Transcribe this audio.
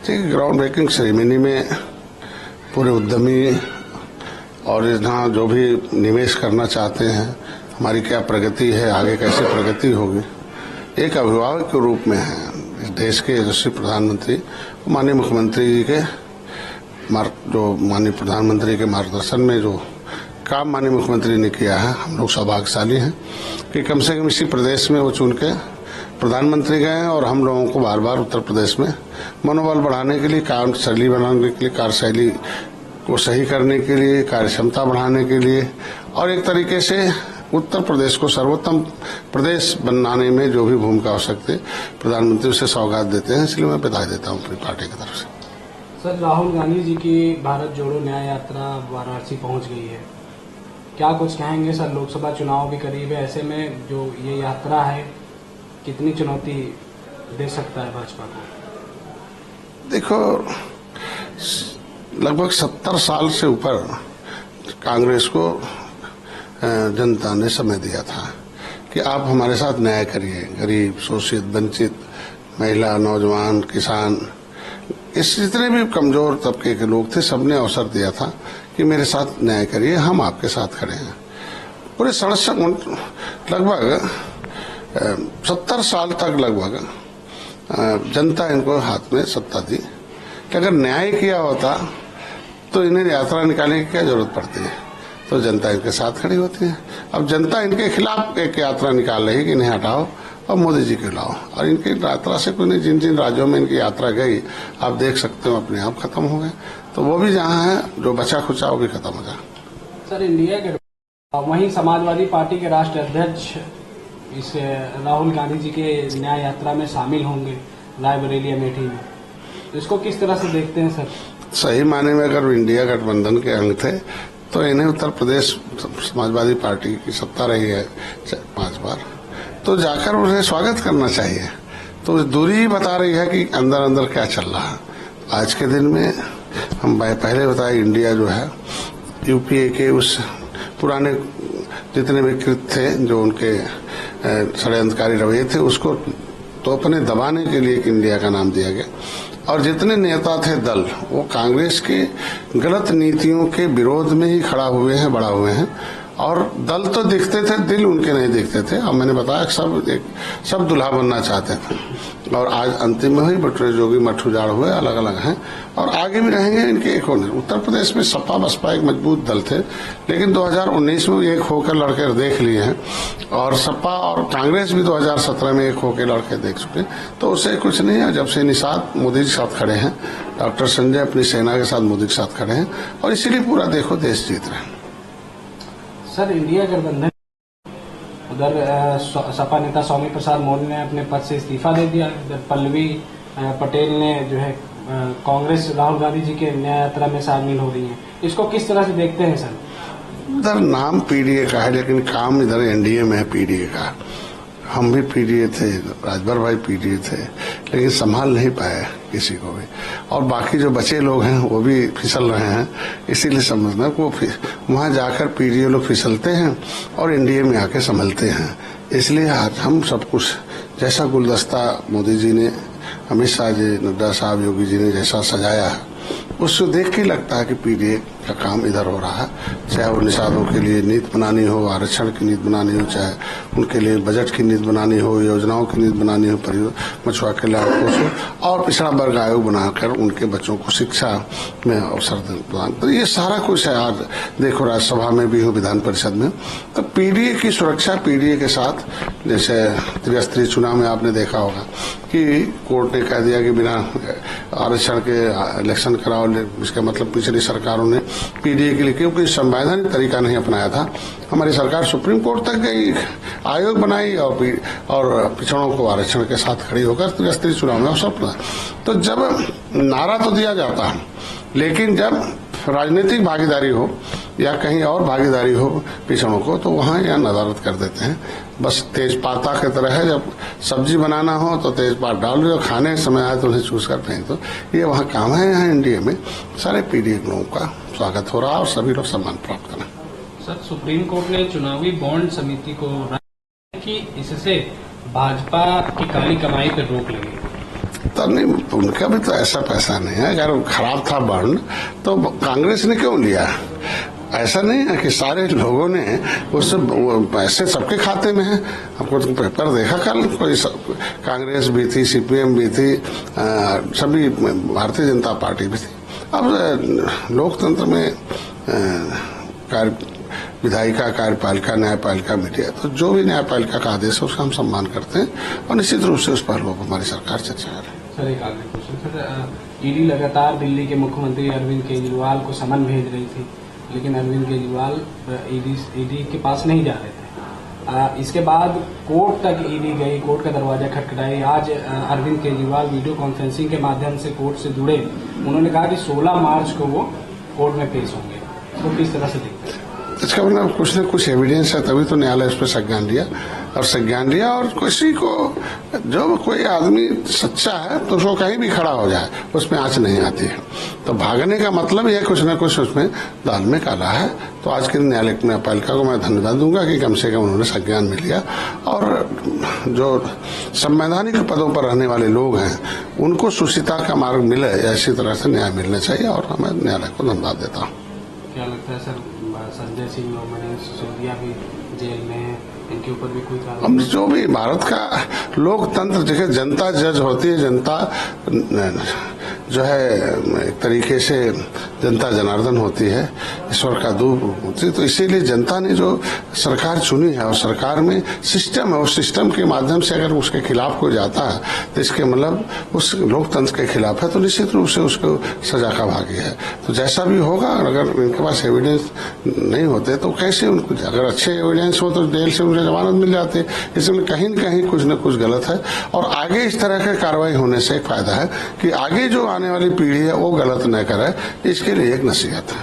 ठीक, ground breaking ceremony में पूरे उद्यमी और यहाँ जो भी निवेश करना चाहते हैं, हमारी क्या प्रगति है, आगे कैसे प्रगति होगी, एक अभिभावक के रूप में है इस देश के यशस्वी प्रधानमंत्री माननीय मुख्यमंत्री जी के माननीय प्रधानमंत्री के मार्गदर्शन में जो काम माननीय मुख्यमंत्री ने किया है, हम लोग सौभाग्यशाली हैं कि कम से कम इसी प्रदेश में वो चुन के प्रधानमंत्री गए हैं और हम लोगों को बार बार उत्तर प्रदेश में मनोबल बढ़ाने के लिए, कार्यशैली बनाने के लिए, कार्यशैली को सही करने के लिए, कार्यक्षमता बढ़ाने के लिए और एक तरीके से उत्तर प्रदेश को सर्वोत्तम प्रदेश बनाने में जो भी भूमिका हो सकती है प्रधानमंत्री उसे सौगात देते हैं। इसलिए मैं बधाई देता हूँ अपनी पार्टी की तरफ से। सर, राहुल गांधी जी की भारत जोड़ो न्याय यात्रा वाराणसी पहुंच गई है, क्या कुछ कहेंगे सर? लोकसभा चुनाव भी करीब है, ऐसे में जो ये यात्रा है कितनी चुनौती दे सकता है भाजपा को? देखो, लगभग 70 साल से ऊपर कांग्रेस को जनता ने समय दिया था कि आप हमारे साथ न्याय करिए। गरीब, शोषित, वंचित, महिला, नौजवान, किसान, इस जितने भी कमजोर तबके के लोग थे, सबने अवसर दिया था कि मेरे साथ न्याय करिए, हम आपके साथ खड़े हैं। पूरे 67 लगभग 70 साल तक लगभग जनता इनको हाथ में सत्ता दी कि अगर न्याय किया होता तो इन्हें यात्रा निकालने की क्या जरूरत पड़ती है, तो जनता इनके साथ खड़ी होती है। अब जनता इनके खिलाफ एक यात्रा निकाल रही है कि इन्हें हटाओ और मोदी जी को लाओ, और इनकी यात्रा से कोई नहीं, जिन जिन राज्यों में इनकी यात्रा गई आप देख सकते हो अपने आप खत्म हो गए, तो वो भी जहाँ है जो बचा खुचा वो भी खत्म हो जाए। सर, इंडिया के वहीं समाजवादी पार्टी के राष्ट्रीय अध्यक्ष इस राहुल गांधी जी के न्याय यात्रा में शामिल होंगे रायबरेली अमेठी में, इसको किस तरह से देखते हैं सर? सही माने में अगर इंडिया गठबंधन के अंग थे तो इन्हें उत्तर प्रदेश समाजवादी पार्टी की सत्ता रही है 5 बार, तो जाकर उन्हें स्वागत करना चाहिए। तो दूरी ही बता रही है कि अंदर अंदर क्या चल रहा है। आज के दिन में हम पहले बताए, इंडिया जो है यूपीए के उस पुराने जितने भी कृत थे जो उनके षड्यंत्रकारी रवैये थे, उसको तो अपने दबाने के लिए इंडिया का नाम दिया गया, और जितने नेता थे दल वो कांग्रेस के गलत नीतियों के विरोध में ही खड़ा हुए हैं, बढ़ा हुए हैं, और दल तो दिखते थे, दिल उनके नहीं दिखते थे। अब मैंने बताया सब दुल्हा बनना चाहते थे, और आज अंतिम में ही बटुए जोगी मठ उजाड़ हुए, अलग अलग हैं और आगे भी रहेंगे इनके एक होने। उत्तर प्रदेश में सपा बसपा एक मजबूत दल थे, लेकिन 2019 में एक होकर लड़के देख लिए हैं, और सपा और कांग्रेस भी 2017 में एक होकर लड़के देख चुके, तो उससे कुछ नहीं है। जब से निषाद मोदी के साथ खड़े हैं, डॉक्टर संजय अपनी सेना के साथ मोदी के साथ खड़े हैं, और इसीलिए पूरा देखो देश जीत रहे हैं। सर, इंडिया गठबंधन उधर सपा नेता स्वामी प्रसाद मौर्य ने अपने पद से इस्तीफा दे दिया, इधर पल्लवी पटेल ने जो है कांग्रेस राहुल गांधी जी के न्याय यात्रा में शामिल हो रही है, इसको किस तरह से देखते हैं सर? इधर नाम पीडीए का है, लेकिन काम इधर एनडीए में है पीडीए का। हम भी पीडीए थे, राजभर भाई पीडीए थे, लेकिन संभाल नहीं पाए किसी को भी, और बाकी जो बचे लोग हैं वो भी फिसल रहे हैं। इसीलिए समझना कि वो वहां जाकर पीडीए लोग फिसलते हैं और एनडीए में आके संभलते हैं। इसलिए आज हम सब कुछ जैसा गुलदस्ता मोदी जी ने, अमित शाह जी, नड्डा साहब, योगी जी ने जैसा सजाया है, उसको देख के लगता है कि पीडीए का काम इधर हो रहा है। चाहे वो निषादों के लिए नीति बनानी हो, आरक्षण की नीति बनानी हो, चाहे उनके लिए बजट की नीति बनानी हो, योजनाओं की नीति बनानी हो, मछुआ कल्याण कोष हो, और पिछड़ा वर्ग आयोग बनाकर उनके बच्चों को शिक्षा में अवसर प्रदान, तो ये सारा कुछ है। आज देखो राज्यसभा में भी हो, विधान परिषद में, तो पीडीए की सुरक्षा पीडीए के साथ, जैसे त्रिस्तरीय चुनाव में आपने देखा होगा कि कोर्ट ने कह दिया कि बिना आरक्षण के इलेक्शन कराओ, इसका मतलब पिछली सरकारों ने पीडीए के लिए, क्योंकि संवैधानिक तरीका नहीं अपनाया था, हमारी सरकार सुप्रीम कोर्ट तक गई, आयोग बनाई, और पिछड़ों को आरक्षण के साथ खड़ी होकर त्रिस्तरीय चुनाव में अवसर प्रदान। तो जब नारा तो दिया जाता है, लेकिन जब राजनीतिक भागीदारी हो या कहीं और भागीदारी हो पिछड़ों को, तो वहां यह नदारत कर देते हैं। बस तेजपाता की तरह है, जब सब्जी बनाना हो तो तेजपात डाल दो, खाने समय आए तो उन्हें चूस कर फेंक दो। ये वहाँ काम है। यहाँ इंडिया में सारे पीडीए लोगों का स्वागत हो रहा है और सभी लोग सम्मान प्राप्त करें। सर, सुप्रीम कोर्ट ने चुनावी बॉन्ड समिति को राय कि इससे भाजपा की काली कमाई पर रोक लगेगी, तो नहीं, उनका भी तो ऐसा पैसा नहीं है। अगर खराब था बॉन्ड तो कांग्रेस ने क्यों लिया? ऐसा नहीं है कि सारे लोगों ने उससे पैसे सबके खाते में है। आपको तो पेपर देखा कल, कोई कांग्रेस भी थी, सीपीएम भी थी, सभी भारतीय जनता पार्टी भी थी। अब लोकतंत्र में विधायिका, कार्यपालिका, न्यायपालिका, मीडिया, तो जो भी न्यायपालिका का आदेश है उसका हम सम्मान करते हैं और निश्चित रूप से उस पहलुओं पर हमारी सरकार चर्चा कर रही है। सर एक आखिरी क्वेश्चन सर, ईडी लगातार दिल्ली के मुख्यमंत्री अरविंद केजरीवाल को समन भेज रही थी, लेकिन अरविंद केजरीवाल ईडी के पास नहीं जा रहे थे। इसके बाद कोर्ट तक ईडी गई, कोर्ट का दरवाजा खटखटाई। आज अरविंद केजरीवाल वीडियो कॉन्फ्रेंसिंग के माध्यम से कोर्ट से जुड़े। उन्होंने कहा कि 16 मार्च को वो कोर्ट में पेश होंगे। तो किस तरह से देखते हैं? इसका मतलब कुछ न कुछ एविडेंस है, तभी तो न्यायालय उस पर संज्ञान लिया और किसी को, जो कोई आदमी सच्चा है तो उसको कहीं भी खड़ा हो जाए उसमें आंच नहीं आती है। तो भागने का मतलब यह कुछ न कुछ उसमें दाल में काला है। तो आज के न्यायालय न्यायपालिका को मैं धन्यवाद दूंगा कि कम से कम उन्होंने संज्ञान में लिया और जो संवैधानिक पदों पर रहने वाले लोग हैं उनको सुचिता का मार्ग मिले, ऐसी तरह से न्याय मिलना चाहिए और मैं न्यायालय को धन्यवाद देता हूँ। क्या लगता है सर, संजय सिंह और मनीष सिसोदिया भी जेल में हैं, इनके ऊपर भी कोई कार्रवाई? हम जो भी भारत का लोकतंत्र, जगह जनता जज होती है, जनता जो है एक तरीके से जनता जनार्दन होती है, ईश्वर का दूत होती है। तो इसीलिए जनता ने जो सरकार चुनी है और सरकार में सिस्टम है, उस सिस्टम के माध्यम से अगर उसके खिलाफ कोई जाता है तो इसके मतलब उस लोकतंत्र के खिलाफ है, तो निश्चित रूप से उसको सजा का भागी है। तो जैसा भी होगा, अगर इनके पास एविडेंस नहीं होते तो कैसे उनको, अगर अच्छे एविडेंस हो तो जेल से उन्हें जमानत मिल जाती है। इसमें कहीं न कहीं कुछ न कुछ गलत है और आगे इस तरह की कार्रवाई होने से एक फायदा है कि आगे जो आने वाली पीढ़ी है वो गलत न करे, इसके लिए एक नसीहत है।